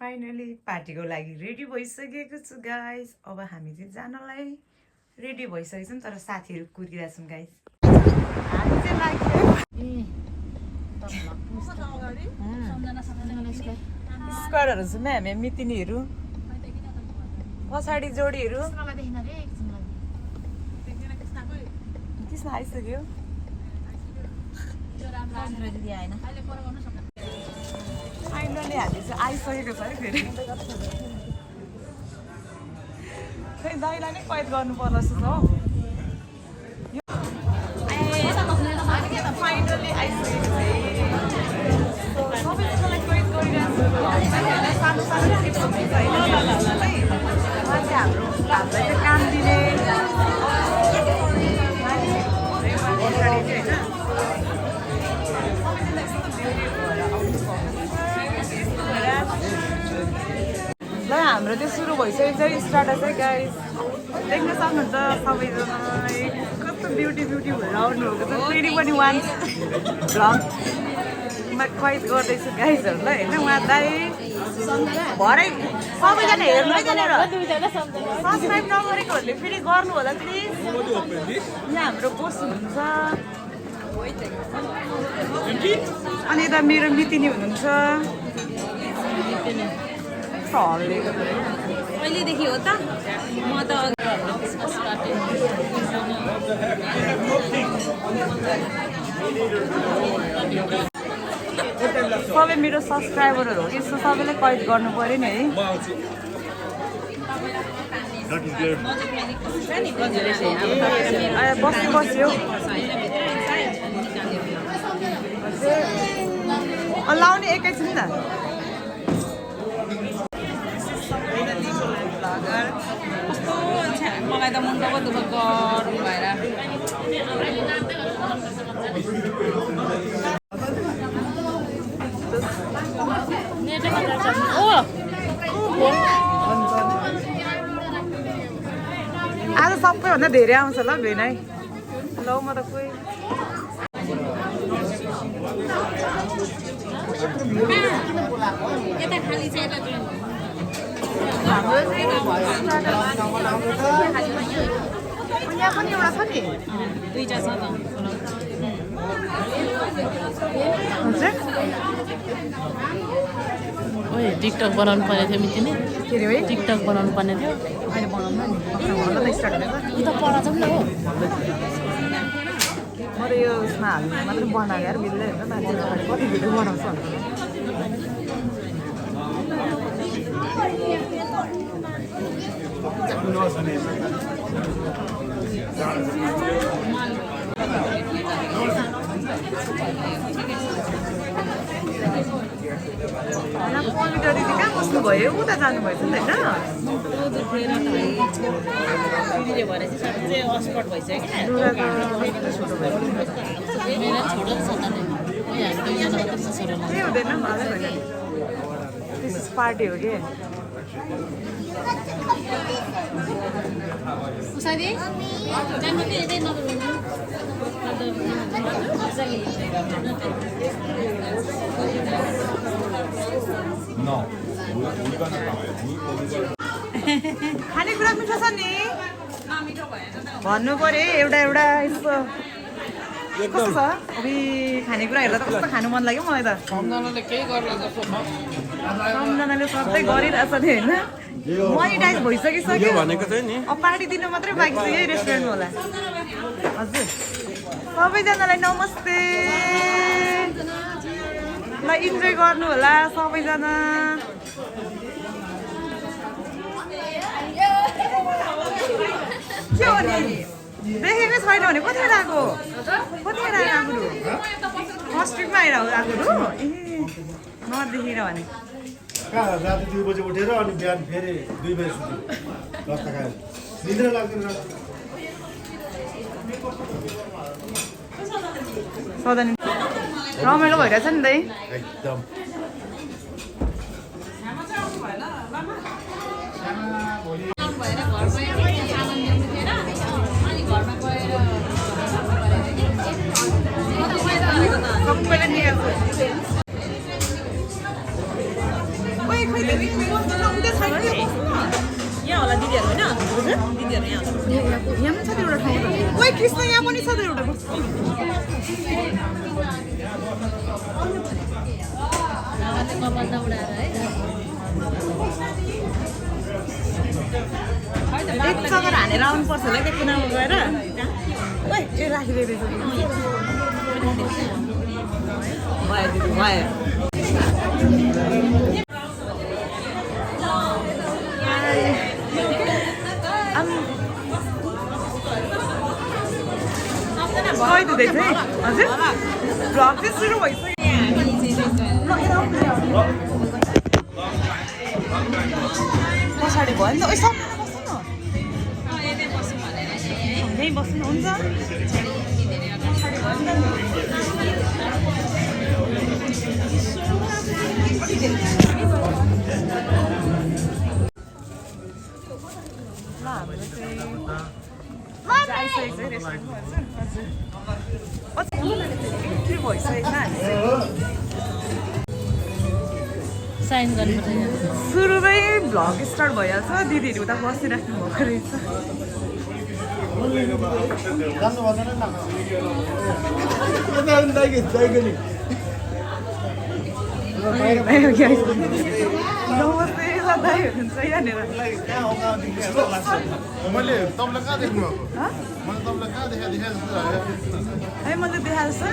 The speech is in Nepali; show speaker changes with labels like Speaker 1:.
Speaker 1: फाइनली पार्टीको लागि रेडी भइसकेको छु गाइस। अब हामी चाहिँ जानलाई रेडी भइसकेको छौँ, तर साथीहरू कुरिरहेको छौँ गाइस। हामी चाहिँ स्क्वाडहरू छौँ हामी मितिनीहरू, पछाडि जोडीहरू। कृष्ण आइसक्यो। फाइनली हामी चाहिँ आइसकेको छ है फेरि। खै दाइलाई नै कैद गर्नु पर्ला जस्तो छ हौ। फाइनली आइसकेको छ। सबैजनालाई कैद गरिरहेको छु। सानो सानो टिप्स हुन्छ होइन, चाहिँ हाम्रो हामीलाई चाहिँ काम दिने ल हाम्रो चाहिँ सुरु भइसकेको छ स्टार्ट चाहिँ गाइस। देख्न सक्नुहुन्छ सबैजना कस्तो ब्युटी भएर आउनुभएको छ। फेरि पनि वान भ्लगमा कैद गर्दैछु गाइसहरूलाई होइन। उहाँ दाइ भरै सबैजना हेर्नु है त्यहाँनिर। सब्सक्राइब नगरेकोहरूले फेरि गर्नु होला प्लिज। यहाँ हाम्रो बोस हुनुहुन्छ अनि यता मेरो मितिनी हुनुहुन्छ।
Speaker 2: कहिलेदेखि हो त? म त
Speaker 1: सबै मेरो सब्सक्राइबरहरू हो कि सबैलाई कैद गर्नु पऱ्यो नि है। बस्यो लाउने एकैछिन न।
Speaker 2: मलाई त मुन्टाको दुःख गर्नु भएर
Speaker 1: आज सबैभन्दा धेरै आउँछ ल भेनाइ। ल म त कोही
Speaker 2: यता खाली छ यता
Speaker 1: यहाँ पनि एउटा छ नि।
Speaker 2: दुईटा छ त। ओए टिकटक बनाउनु पर्ने थियो मितिनी।
Speaker 1: के अरे है
Speaker 2: टिकटक बनाउनु पर्ने थियो।
Speaker 1: अहिले बनाउनु नि स्टार्ट हुँदैछ।
Speaker 2: उता पढा जाउँ न हो।
Speaker 1: म त यो उसमा हाल्नु मात्रै बनाएको यार मिल्दै हुन्छ। मान्छेले अगाडि कति भिडियो बनाउँछ अन्त। पवित्र दिदी कहाँ बस्नुभयो? उता जानुभएछ नि त होइन। केही हुँदैन पार्टी हो कि। खानेकुरा मिठो छ नि भन्नु पर्यो एउटा एउटा यस्तो। कस्तो छ अबि खानेकुरा हेर्दा त कस्तो खानु मन लाग्यो मलाई त। सम्झनाले सधैँ गरिरहेछ नि होइन। मोनिटाइज भइसकिसक्यो भनेको थियो नि। अब पार्टी दिनु मात्रै बाँकी छ यही रेस्टुरेन्ट होला। हजुर सबैजनालाई नमस्ते। ल इन्जोय गर्नु होला सबैजना। के हो नि देखेकै छैन भने कतिखेर आएको? कतिखेर आएको आगोहरू? फर्स्ट विकमा आएर आगोहरू? ए नदेखेर भने
Speaker 3: राति 2 बजे उठेर अनि बिहान फेरि 2 बजे सुत्यो। रस्ता खायो निद्रा लाग्दैन।
Speaker 1: सधैँ रमाइलो भइरहेछ नि दाइ
Speaker 3: एकदम।
Speaker 1: सबैले निकाल्छ। यहाँ होला दिदीहरू होइन दिदीहरू यहाँ यहाँ पनि छ त्यो एउटा ठाउँ ओइ कृष्ण यहाँ पनि छ त्यो एउटा
Speaker 2: कपाल दौडाएर है
Speaker 1: एक चक्कर हानेर आउनुपर्छ होला क्या किनामा गएर ओइ ए राखिदिएर भयो दिदी भयो गइदिँदैछ है हजुर भ्लग चाहिँ सुरु भइसक्यो पछाडि भयो नि त ओइ सबैजना बस्नु न यहीँ बस्नु हुन्छ पछाडि भयो नि ल हाम्रो चाहिँ आइसकेको छ रेस्टुरेन्ट के भइसकेको छ हामी
Speaker 2: साइन गर्नुपर्छ
Speaker 1: सुरुमै भ्लग स्टार्ट भइहाल्छ दिदीहरू उता बसिराख्नु भएको रहेछ नमस्ते दाइ हुनुहुन्छ यहाँनिर
Speaker 4: मैले तपाईँलाई कहाँ देख्नु भएको मैले तपाईँलाई कहाँ देखाएको जस्तो लाग्यो
Speaker 1: है मैले देखाएको छु